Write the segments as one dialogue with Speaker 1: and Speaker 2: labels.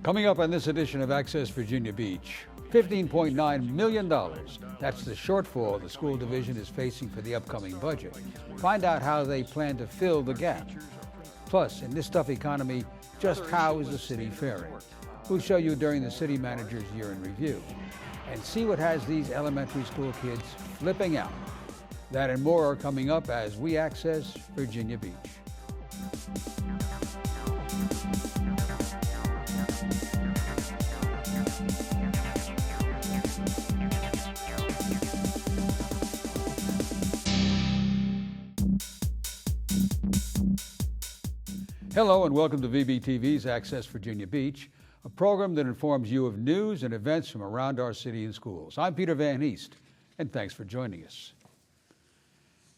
Speaker 1: Coming up on this edition of Access Virginia Beach, $15.9 million. That's the shortfall the school division is facing for the upcoming budget. Find out how they plan to fill the gap. Plus, in this tough economy, just how is the city faring? We'll show you during the city manager's year in review. And see what has these elementary school kids flipping out. That and more are coming up as we access Virginia Beach. Hello and welcome to VBTV's Access Virginia Beach, a program that informs you of news and events from around our city and schools. I'm Peter Van Heest, and thanks for joining us.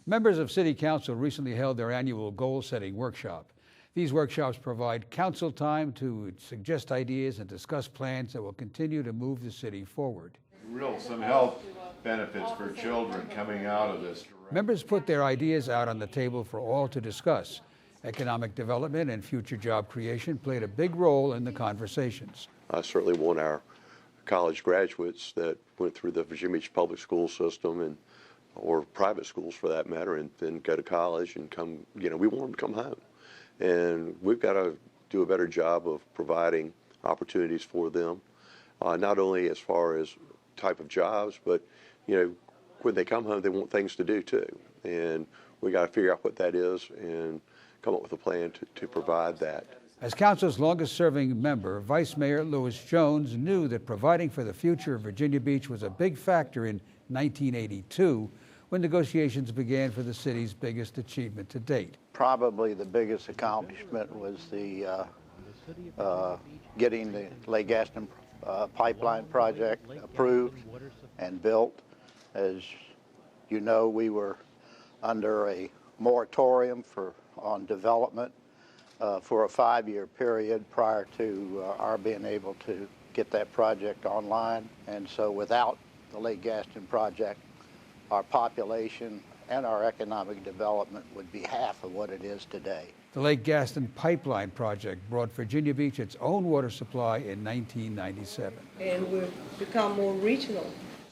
Speaker 1: Members of City Council recently held their annual goal-setting workshop. These workshops provide council time to suggest ideas and discuss plans that will continue to move the city forward.
Speaker 2: Some health benefits for children coming out of this.
Speaker 1: Members put their ideas out on the table for all to discuss. Economic development and future job creation played a big role in the conversations.
Speaker 3: I certainly want our college graduates that went through the Virginia Beach public school system or private schools for that matter, and then go to college and come, we want them to come home. And we've got to do a better job of providing opportunities for them, not only as far as type of jobs, but, when they come home, they want things to do too. And we got to figure out what that is and come up with a plan to provide that.
Speaker 1: As Council's longest-serving member, Vice Mayor Lewis Jones knew that providing for the future of Virginia Beach was a big factor in 1982 when negotiations began for the city's biggest achievement to date.
Speaker 4: Probably the biggest accomplishment was the getting the Lake Gaston pipeline project approved and built. As you know, we were under a moratorium on development for a 5-year period prior to our being able to get that project online. And so without the Lake Gaston project, our population and our economic development would be half of what it is today.
Speaker 1: The Lake Gaston pipeline project brought Virginia Beach its own water supply in 1997.
Speaker 5: And we've become more regional.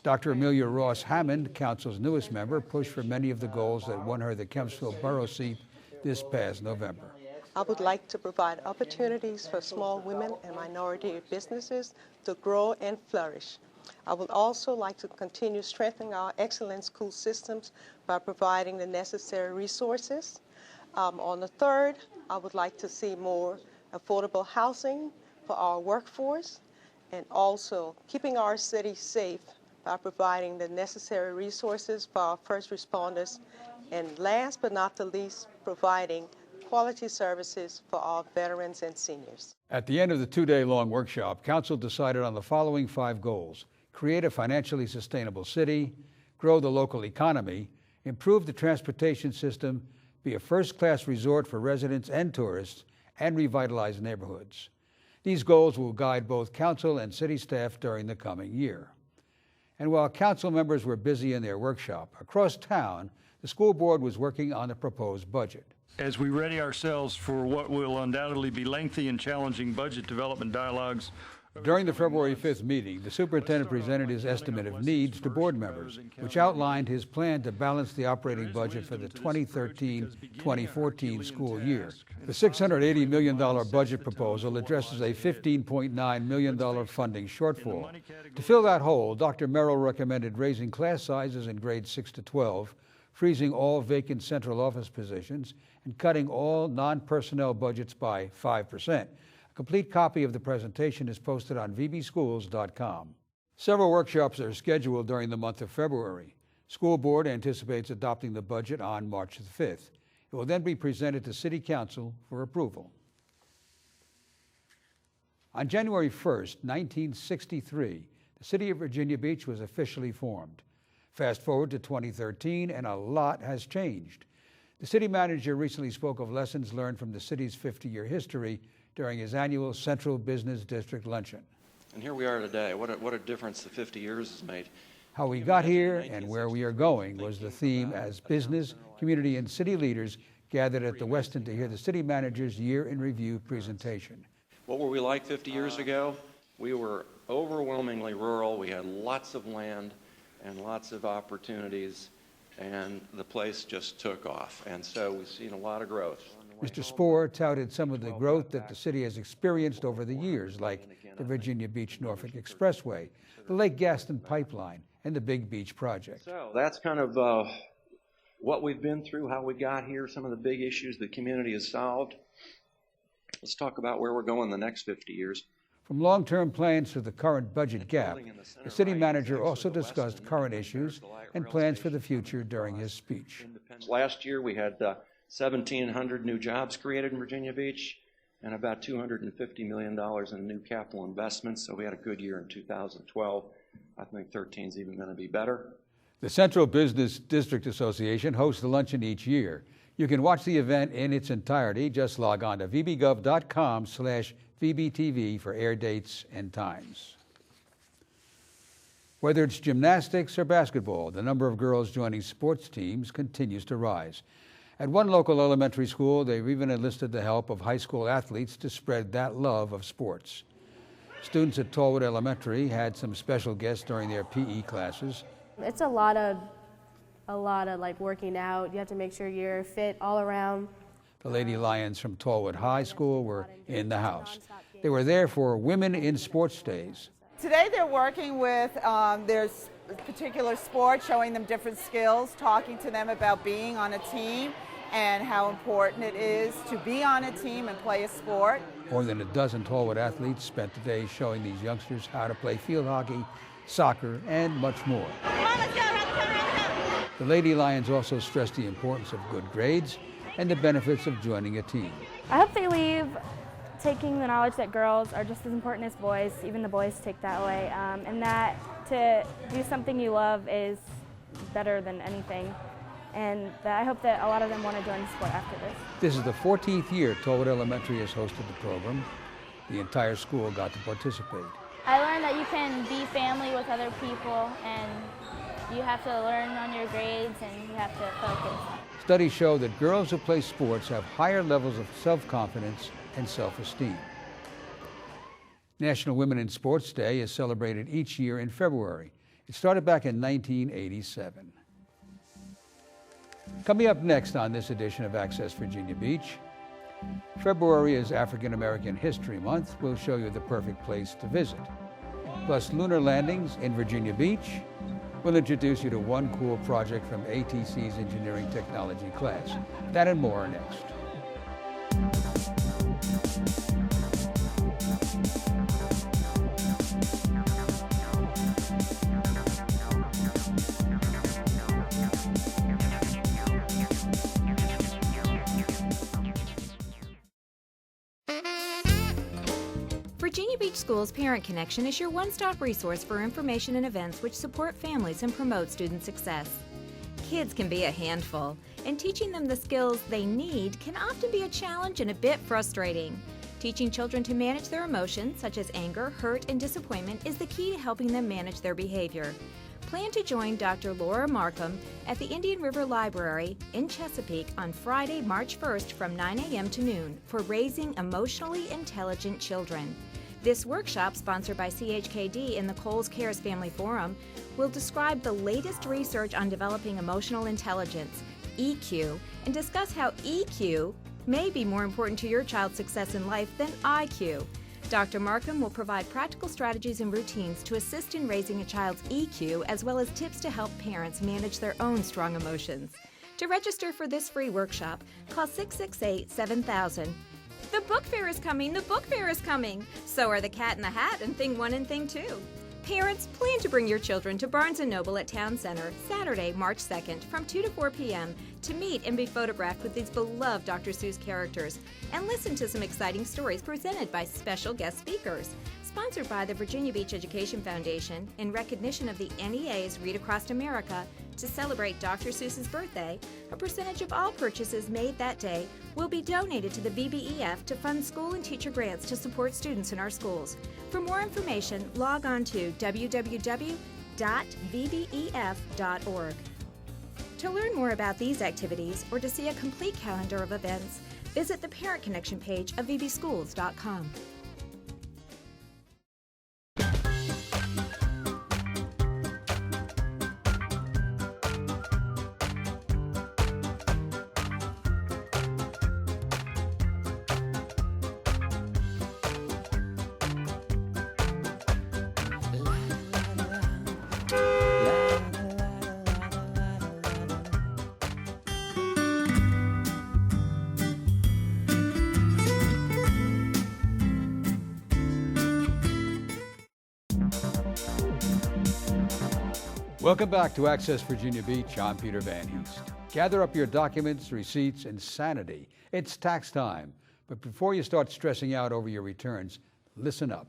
Speaker 1: Dr. Amelia Ross Hammond, Council's newest member, pushed for many of the goals that won her the Kempsville borough seat this past November.
Speaker 6: I would like to provide opportunities for small women and minority businesses to grow and flourish. I would also like to continue strengthening our excellent school systems by providing the necessary resources. On the third, I would like to see more affordable housing for our workforce and also keeping our city safe by providing the necessary resources for our first responders, and last but not the least, providing quality services for our veterans and seniors.
Speaker 1: At the end of the 2-day-long workshop, Council decided on the following 5 goals: create a financially sustainable city, grow the local economy, improve the transportation system, be a first-class resort for residents and tourists, and revitalize neighborhoods. These goals will guide both Council and city staff during the coming year. And while Council members were busy in their workshop, across town, the school board was working on the proposed budget.
Speaker 7: As we ready ourselves for what will undoubtedly be lengthy and challenging budget development dialogues.
Speaker 1: During the February 5th meeting, the superintendent presented his estimate of needs to board members, which outlined his plan to balance the operating budget for the 2013-2014 school year. The $680 million budget proposal addresses a $15.9 million funding shortfall. To fill that hole, Dr. Merrill recommended raising class sizes in grades 6 to 12, freezing all vacant central office positions, and cutting all non-personnel budgets by 5%. A complete copy of the presentation is posted on vbschools.com. Several workshops are scheduled during the month of February. School Board anticipates adopting the budget on March the 5th. It will then be presented to City Council for approval. On January 1st, 1963, the city of Virginia Beach was officially formed. Fast forward to 2013, and a lot has changed. The city manager recently spoke of lessons learned from the city's 50-year history during his annual Central Business District Luncheon.
Speaker 8: And here we are today. What a difference the 50 years has made.
Speaker 1: How we got here and where we are going was the theme as business, community, and city leaders gathered at the Westin to hear the city manager's year in review presentation.
Speaker 8: What were we like 50 years ago? We were overwhelmingly rural. We had lots of land and lots of opportunities, and the place just took off. And so we've seen a lot of growth.
Speaker 1: Mr. Spohr touted some of the growth that the city has experienced over the years, like the Virginia Beach-Norfolk Expressway, the Lake Gaston Pipeline, and the Big Beach Project.
Speaker 8: So that's kind of what we've been through, how we got here, some of the big issues the community has solved. Let's talk about where we're going the next 50 years.
Speaker 1: From long-term plans to the current budget gap, the city manager also discussed current issues and plans for the future during his speech.
Speaker 8: Last year we had 1,700 new jobs created in Virginia Beach and about $250 million in new capital investments, so we had a good year in 2012. I think 13 is even going to be better.
Speaker 1: The Central Business District Association hosts a luncheon each year. You can watch the event in its entirety. Just log on to vbgov.com/VBTV for air dates and times. Whether it's gymnastics or basketball, the number of girls joining sports teams continues to rise. At one local elementary school, they've even enlisted the help of high school athletes to spread that love of sports. Students at Tallwood Elementary had some special guests during their PE classes.
Speaker 9: It's a lot of like working out. You have to make sure you're fit all around.
Speaker 1: The Lady Lions from Tallwood High School were in the house. They were there for Women in Sports Days.
Speaker 10: Today they're working with their particular sport, showing them different skills, talking to them about being on a team and how important it is to be on a team and play a sport.
Speaker 1: More than a dozen Tallwood athletes spent the day showing these youngsters how to play field hockey, soccer, and much more. The Lady Lions also stressed the importance of good grades and the benefits of joining a team.
Speaker 9: I hope they leave taking the knowledge that girls are just as important as boys, even the boys take that way, and that to do something you love is better than anything. And that I hope that a lot of them want to join the sport after this.
Speaker 1: This is the 14th year Tallwood Elementary has hosted the program. The entire school got to participate.
Speaker 11: I learned that you can be family with other people, and you have to learn on your grades, and you have to focus.
Speaker 1: Studies show that girls who play sports have higher levels of self-confidence and self-esteem. National Women in Sports Day is celebrated each year in February. It started back in 1987. Coming up next on this edition of Access Virginia Beach, February is African American History Month. We'll show you the perfect place to visit. Plus lunar landings in Virginia Beach. We'll introduce you to one cool project from ATC's Engineering Technology class. That and more next.
Speaker 12: Virginia Beach Schools Parent Connection is your one-stop resource for information and events which support families and promote student success. Kids can be a handful, and teaching them the skills they need can often be a challenge and a bit frustrating. Teaching children to manage their emotions, such as anger, hurt, and disappointment, is the key to helping them manage their behavior. Plan to join Dr. Laura Markham at the Indian River Library in Chesapeake on Friday, March 1st from 9 a.m. to noon for Raising Emotionally Intelligent Children. This workshop, sponsored by CHKD and the Coles Cares Family Forum, will describe the latest research on developing emotional intelligence, EQ, and discuss how EQ may be more important to your child's success in life than IQ. Dr. Markham will provide practical strategies and routines to assist in raising a child's EQ, as well as tips to help parents manage their own strong emotions. To register for this free workshop, call 668-7000. The book fair is coming! The book fair is coming! So are the Cat in the Hat and Thing 1 and Thing 2. Parents, plan to bring your children to Barnes & Noble at Town Center Saturday, March 2nd from 2 to 4 p.m. to meet and be photographed with these beloved Dr. Seuss characters and listen to some exciting stories presented by special guest speakers. Sponsored by the Virginia Beach Education Foundation in recognition of the NEA's Read Across America to celebrate Dr. Seuss's birthday, a percentage of all purchases made that day will be donated to the VBEF to fund school and teacher grants to support students in our schools. For more information, log on to www.vbef.org. To learn more about these activities or to see a complete calendar of events, visit the Parent Connection page of vbschools.com.
Speaker 1: Welcome back to Access Virginia Beach. I'm Peter Van Heest. Gather up your documents, receipts, and sanity. It's tax time. But before you start stressing out over your returns, listen up.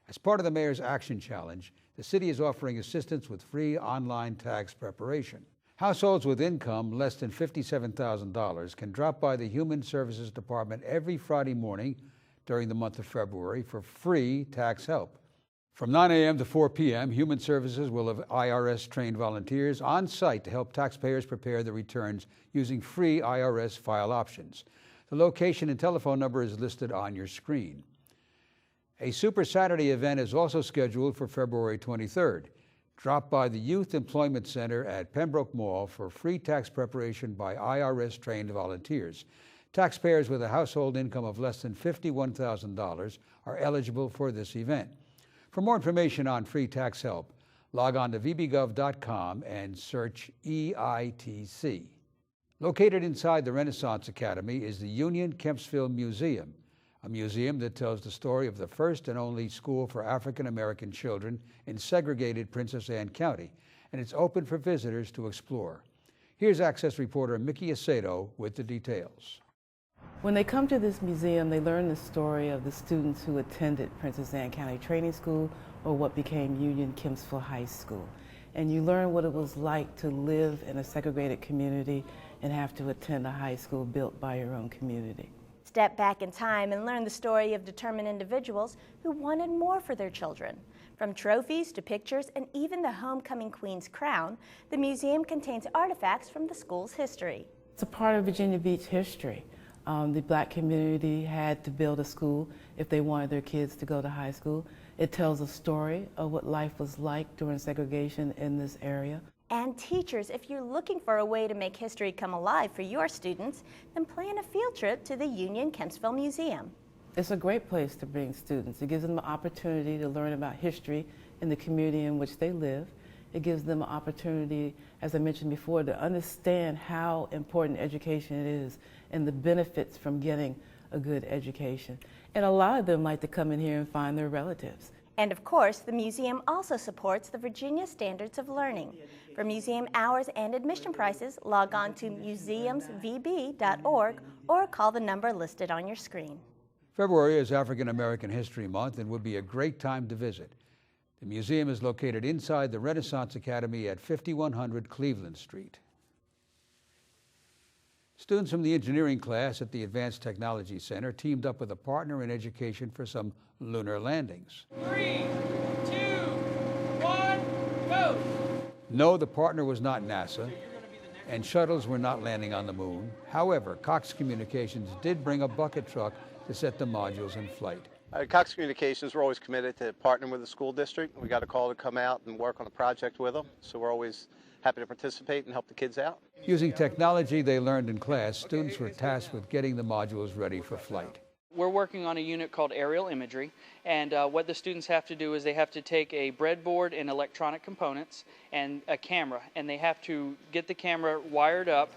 Speaker 1: As part of the Mayor's Action Challenge, the city is offering assistance with free online tax preparation. Households with income less than $57,000 can drop by the Human Services Department every Friday morning during the month of February for free tax help. From 9 a.m. to 4 p.m., Human Services will have IRS-trained volunteers on site to help taxpayers prepare the returns using free IRS file options. The location and telephone number is listed on your screen. A Super Saturday event is also scheduled for February 23rd. Drop by the Youth Employment Center at Pembroke Mall for free tax preparation by IRS-trained volunteers. Taxpayers with a household income of less than $51,000 are eligible for this event. For more information on free tax help, log on to vbgov.com and search EITC. Located inside the Renaissance Academy is the Union Kempsville Museum, a museum that tells the story of the first and only school for African American children in segregated Princess Anne County, and it's open for visitors to explore. Here's Access reporter Mickey Aceto with the details.
Speaker 13: When they come to this museum, they learn the story of the students who attended Princess Anne County Training School, or what became Union Kempsville High School. And you learn what it was like to live in a segregated community and have to attend a high school built by your own community.
Speaker 14: Step back in time and learn the story of determined individuals who wanted more for their children. From trophies to pictures and even the homecoming queen's crown, the museum contains artifacts from the school's history.
Speaker 13: It's a part of Virginia Beach history. The black community had to build a school if they wanted their kids to go to high school. It tells a story of what life was like during segregation in this area.
Speaker 14: And teachers, if you're looking for a way to make history come alive for your students, then plan a field trip to the Union Kempsville Museum.
Speaker 13: It's a great place to bring students. It gives them an opportunity to learn about history in the community in which they live. It gives them an opportunity, as I mentioned before, to understand how important education it is and the benefits from getting a good education. And a lot of them like to come in here and find their relatives.
Speaker 14: And of course, the museum also supports the Virginia Standards of Learning. For museum hours and admission prices, log on to museumsvb.org or call the number listed on your screen.
Speaker 1: February is African American History Month and would be a great time to visit. The museum is located inside the Renaissance Academy at 5100 Cleveland Street. Students from the engineering class at the Advanced Technology Center teamed up with a partner in education for some lunar landings.
Speaker 15: 3, 2, 1, go!
Speaker 1: No, the partner was not NASA, and shuttles were not landing on the moon. However, Cox Communications did bring a bucket truck to set the modules in flight.
Speaker 16: At Cox Communications, we're always committed to partnering with the school district. We got a call to come out and work on a project with them, so we're always happy to participate and help the kids out.
Speaker 1: Using technology they learned in class, students were tasked with getting the modules ready for flight.
Speaker 17: We're working on a unit called aerial imagery, and what the students have to do is they have to take a breadboard and electronic components and a camera, and they have to get the camera wired up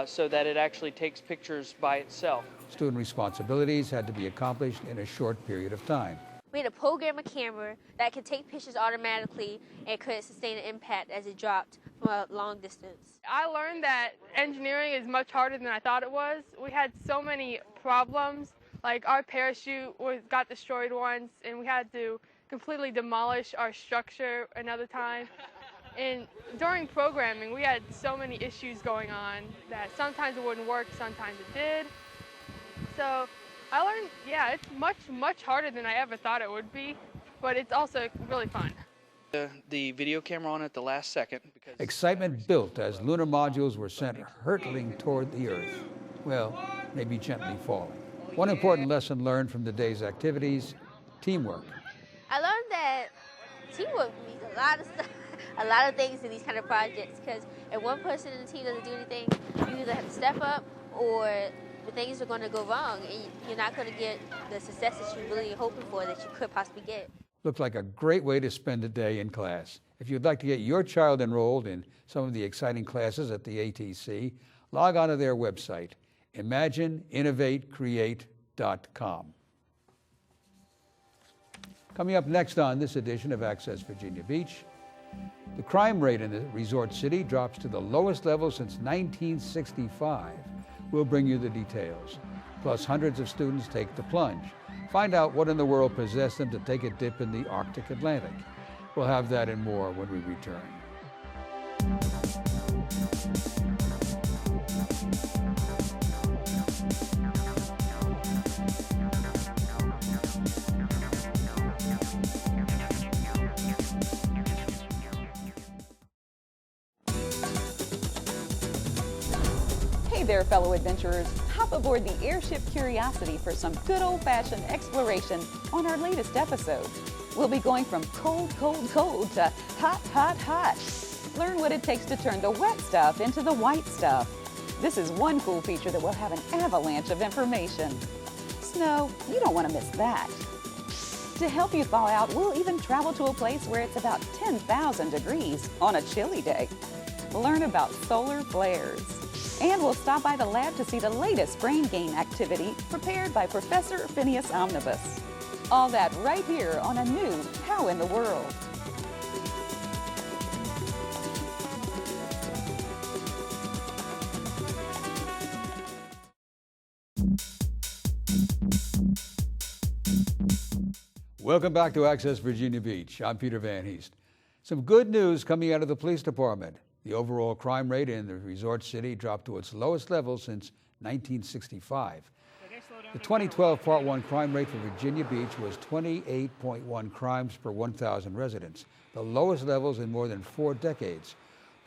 Speaker 17: so that it actually takes pictures by itself.
Speaker 1: Student responsibilities had to be accomplished in a short period of time.
Speaker 18: We had to program a camera that could take pictures automatically and could sustain an impact as it dropped from a long distance.
Speaker 19: I learned that engineering is much harder than I thought it was. We had so many problems, like our parachute got destroyed once and we had to completely demolish our structure another time. And during programming, we had so many issues going on that sometimes it wouldn't work, sometimes it did. So I learned, yeah, it's much harder than I ever thought it would be, but it's also really fun.
Speaker 17: The video camera on at the last second.
Speaker 1: Excitement built as lunar modules were sent hurtling toward the Earth. Well, maybe gently falling. One important lesson learned from the day's activities, teamwork.
Speaker 18: I learned that teamwork means a lot of stuff, a lot of things in these kind of projects, because if one person in the team doesn't do anything, you either have to step up or the things are going to go wrong and you're not going to get the success that you're really hoping for that you could possibly get.
Speaker 1: Looked like a great way to spend a day in class. If you'd like to get your child enrolled in some of the exciting classes at the ATC, log on to their website, imagineinnovatecreate.com. Coming up next on this edition of Access Virginia Beach, The crime rate in the resort city drops to the lowest level since 1965. We'll bring you the details. Plus, hundreds of students take the plunge. Find out what in the world possessed them to take a dip in the Arctic Atlantic. We'll have that and more when we return.
Speaker 20: Hey there, fellow adventurers. Hop aboard the airship Curiosity for some good old-fashioned exploration on our latest episode. We'll be going from cold, cold, cold to hot, hot, hot. Learn what it takes to turn the wet stuff into the white stuff. This is one cool feature that will have an avalanche of information. Snow, you don't want to miss that. To help you thaw out, we'll even travel to a place where it's about 10,000 degrees on a chilly day. Learn about solar flares. And we'll stop by the lab to see the latest brain gain activity prepared by Professor Phineas Omnibus. All that right here on a new How in the World.
Speaker 1: Welcome back to Access Virginia Beach. I'm Peter Van Heest. Some good news coming out of the police department. The overall crime rate in the resort city dropped to its lowest level since 1965. The 2012 Part 1 crime rate for Virginia Beach was 28.1 crimes per 1,000 residents, the lowest levels in more than 4 decades.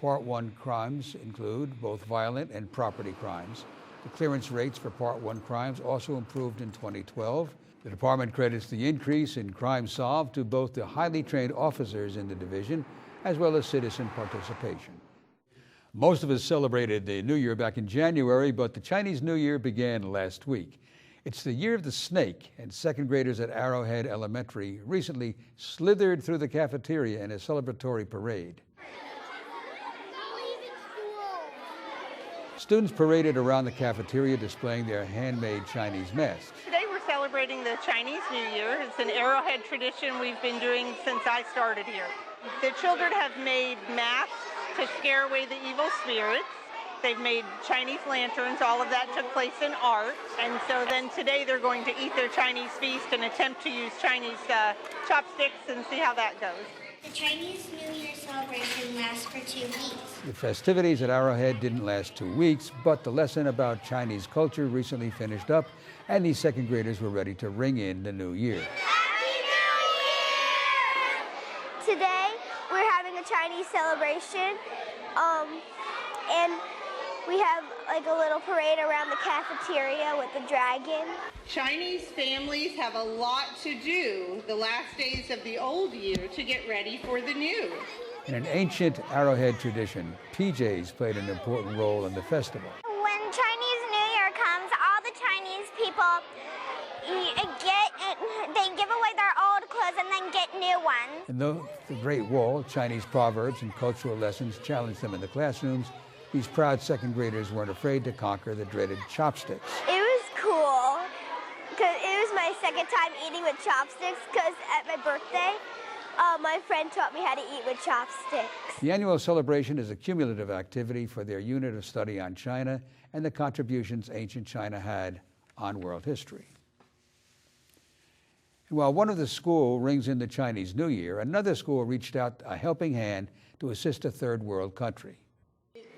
Speaker 1: Part 1 crimes include both violent and property crimes. The clearance rates for Part 1 crimes also improved in 2012. The department credits the increase in crime solved to both the highly trained officers in the division as well as citizen participation. Most of us celebrated the New Year back in January, but the Chinese New Year began last week. It's the year of the snake, and second graders at Arrowhead Elementary recently slithered through the cafeteria in a celebratory parade. Students paraded around the cafeteria displaying their handmade Chinese masks.
Speaker 21: Today we're celebrating the Chinese New Year. It's an Arrowhead tradition we've been doing since I started here. The children have made masks to scare away the evil spirits. They've made Chinese lanterns. All of that took place in art. And so then today they're going to eat their Chinese feast and attempt to use Chinese chopsticks and see how that goes.
Speaker 22: The Chinese New Year celebration lasts for 2 weeks.
Speaker 1: The festivities at Arrowhead didn't last 2 weeks, but the lesson about Chinese culture recently finished up, and these second graders were ready to ring in the new year.
Speaker 22: Happy New Year! Today we're having a Chinese celebration, and we have like a little parade around the cafeteria with the dragon.
Speaker 21: Chinese families have a lot to do the last days of the old year to get ready for the new.
Speaker 1: In an ancient Arrowhead tradition, PJs played an important role in the festival.
Speaker 22: When Chinese New Year comes, all the Chinese people they give away their old clothes and then get new ones.
Speaker 1: And though the Great Wall, Chinese proverbs and cultural lessons challenged them in the classrooms, these proud second graders weren't afraid to conquer the dreaded chopsticks.
Speaker 22: It was cool because it was my second time eating with chopsticks because at my birthday, my friend taught me how to eat with chopsticks.
Speaker 1: The annual celebration is a cumulative activity for their unit of study on China and the contributions ancient China had on world history. And while one of the schools rings in the Chinese New Year, another school reached out a helping hand to assist a third world country.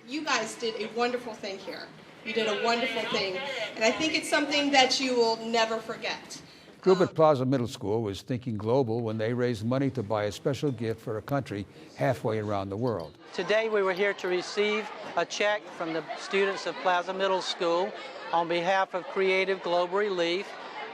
Speaker 23: You guys did a wonderful thing here. You did a wonderful thing, and I think it's something that you will never forget.
Speaker 1: The group at Plaza Middle School was thinking global when they raised money to buy a special gift for a country halfway around the world.
Speaker 24: Today we were here to receive a check from the students of Plaza Middle School on behalf of Creative Global Relief.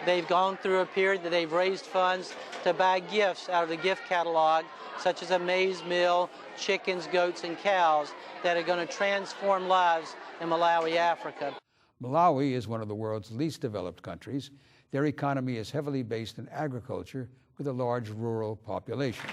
Speaker 24: They've gone through a period that they've raised funds to buy gifts out of the gift catalog, such as a maize mill, chickens, goats, and cows that are going to transform lives in Malawi, Africa.
Speaker 1: Malawi is one of the world's least developed countries. Their economy is heavily based in agriculture with a large rural population.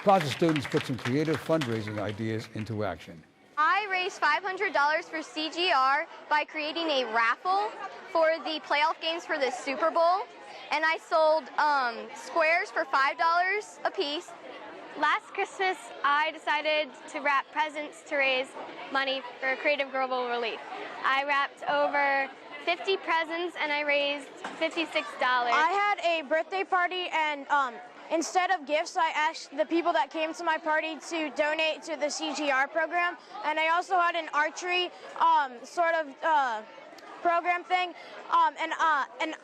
Speaker 1: Plaza students put some creative fundraising ideas into action.
Speaker 25: I raised $500 for CGR by creating a raffle for the playoff games for the Super Bowl. And I sold squares for $5 a piece, Last Christmas, I decided to wrap presents to raise money for Creative Global Relief. I wrapped over 50 presents and I raised $56.
Speaker 2: I had a birthday party and instead of gifts, I asked the people that came to my party to donate to the CGR program. And I also had an archery program thing. And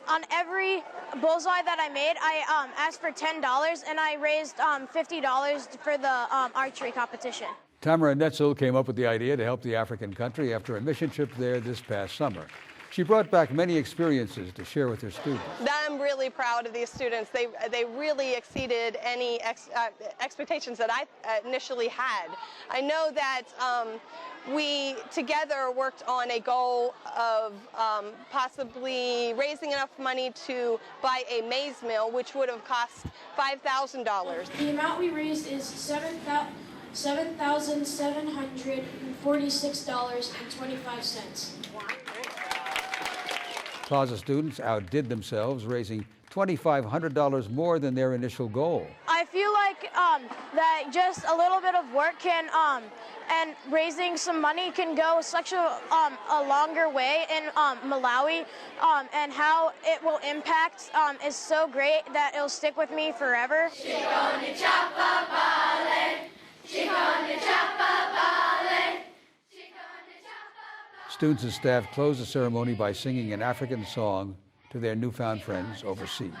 Speaker 2: on every bullseye that I made, I asked for $10 and I raised $50 for the archery competition.
Speaker 1: Tamara Netzel came up with the idea to help the African country after a mission trip there this past summer. She brought back many experiences to share with her students.
Speaker 3: I'm really proud of these students. They really exceeded any expectations that I initially had. I know that we together worked on a goal of possibly raising enough money to buy a maize mill, which would have cost $5,000.
Speaker 4: The amount we raised is $7,746.25.
Speaker 1: Plaza students outdid themselves, raising $2,500 more than their initial goal.
Speaker 2: I feel like that just a little bit of work can, and raising some money can go such a longer way in Malawi, and how it will impact is so great that it'll stick with me forever.
Speaker 1: Students and staff closed the ceremony by singing an African song to their newfound friends overseas.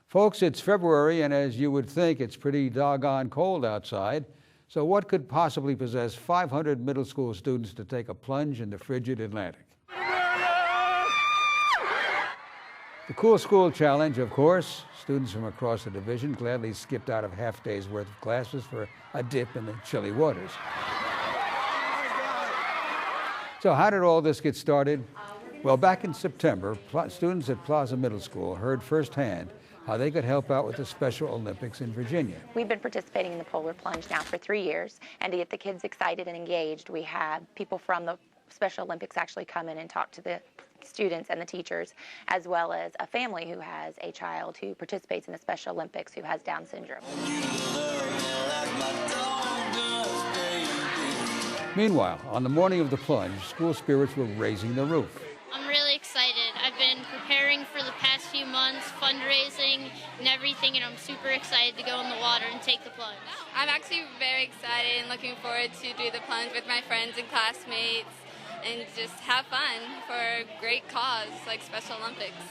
Speaker 1: Folks, it's February, and as you would think, it's pretty doggone cold outside. So what could possibly possess 500 middle school students to take a plunge in the frigid Atlantic? The Cool School Challenge, of course. Students from across the division gladly skipped out of half days worth of classes for a dip in the chilly waters. So how did all this get started? Well, back in September, students at Plaza Middle School heard firsthand how they could help out with the Special Olympics in Virginia.
Speaker 5: We've been participating in the Polar Plunge now for 3 years, and to get the kids excited and engaged, we have people from the Special Olympics actually come in and talk to the students and the teachers, as well as a family who has a child who participates in the Special Olympics who has Down syndrome.
Speaker 1: Meanwhile, on the morning of the plunge, school spirits were raising the roof.
Speaker 6: I'm really excited. I've been preparing for the past few months, fundraising and everything, and I'm super excited to go in the water and take the plunge.
Speaker 26: I'm actually very excited and looking forward to do the plunge with my friends and classmates and just have fun for a great cause like Special Olympics.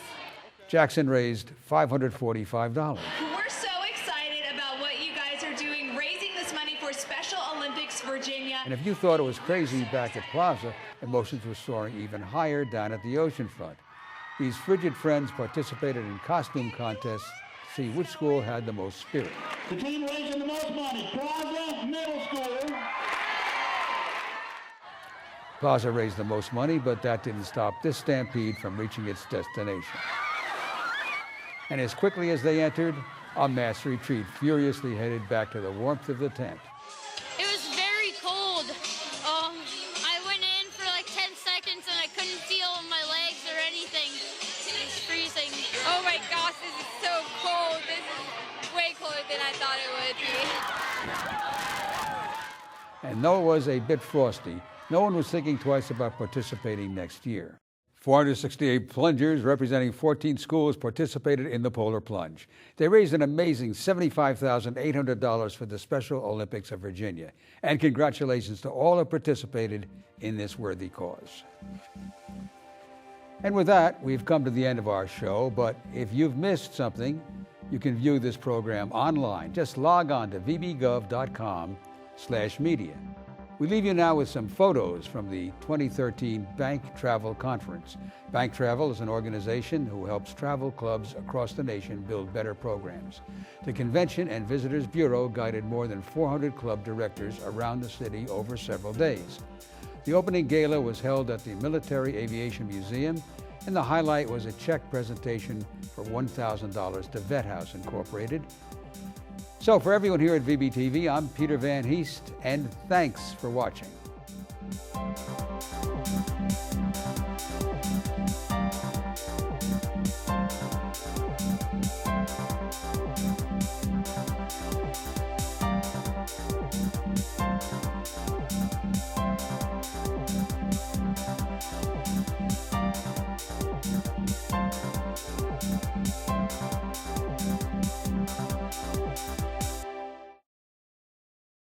Speaker 1: Jackson raised $545.
Speaker 27: We're so excited about what you guys are doing, raising this money for Special Olympics Virginia.
Speaker 1: And if you thought it was crazy back at Plaza, emotions were soaring even higher down at the oceanfront. These frigid friends participated in costume contests to see which school had the most spirit.
Speaker 28: The team raising the most money, Plaza Middle School.
Speaker 1: Plaza raised the most money, but that didn't stop this stampede from reaching its destination. And as quickly as they entered, a mass retreat furiously headed back to the warmth of the tent.
Speaker 6: It was very cold. I went in for like 10 seconds and I couldn't feel my legs or anything. It was freezing.
Speaker 26: Oh my gosh, this is so cold. This is way colder than I thought it would be.
Speaker 1: And though it was a bit frosty, no one was thinking twice about participating next year. 468 plungers representing 14 schools participated in the Polar Plunge. They raised an amazing $75,800 for the Special Olympics of Virginia. And congratulations to all who participated in this worthy cause. And with that, we've come to the end of our show, but if you've missed something, you can view this program online. Just log on to vbgov.com/media. We leave you now with some photos from the 2013 Bank Travel Conference. Bank Travel is an organization who helps travel clubs across the nation build better programs. The Convention and Visitors Bureau guided more than 400 club directors around the city over several days. The opening gala was held at the Military Aviation Museum, and the highlight was a check presentation for $1,000 to Vet House Incorporated. So for everyone here at VBTV, I'm Peter Van Heest, and thanks for watching.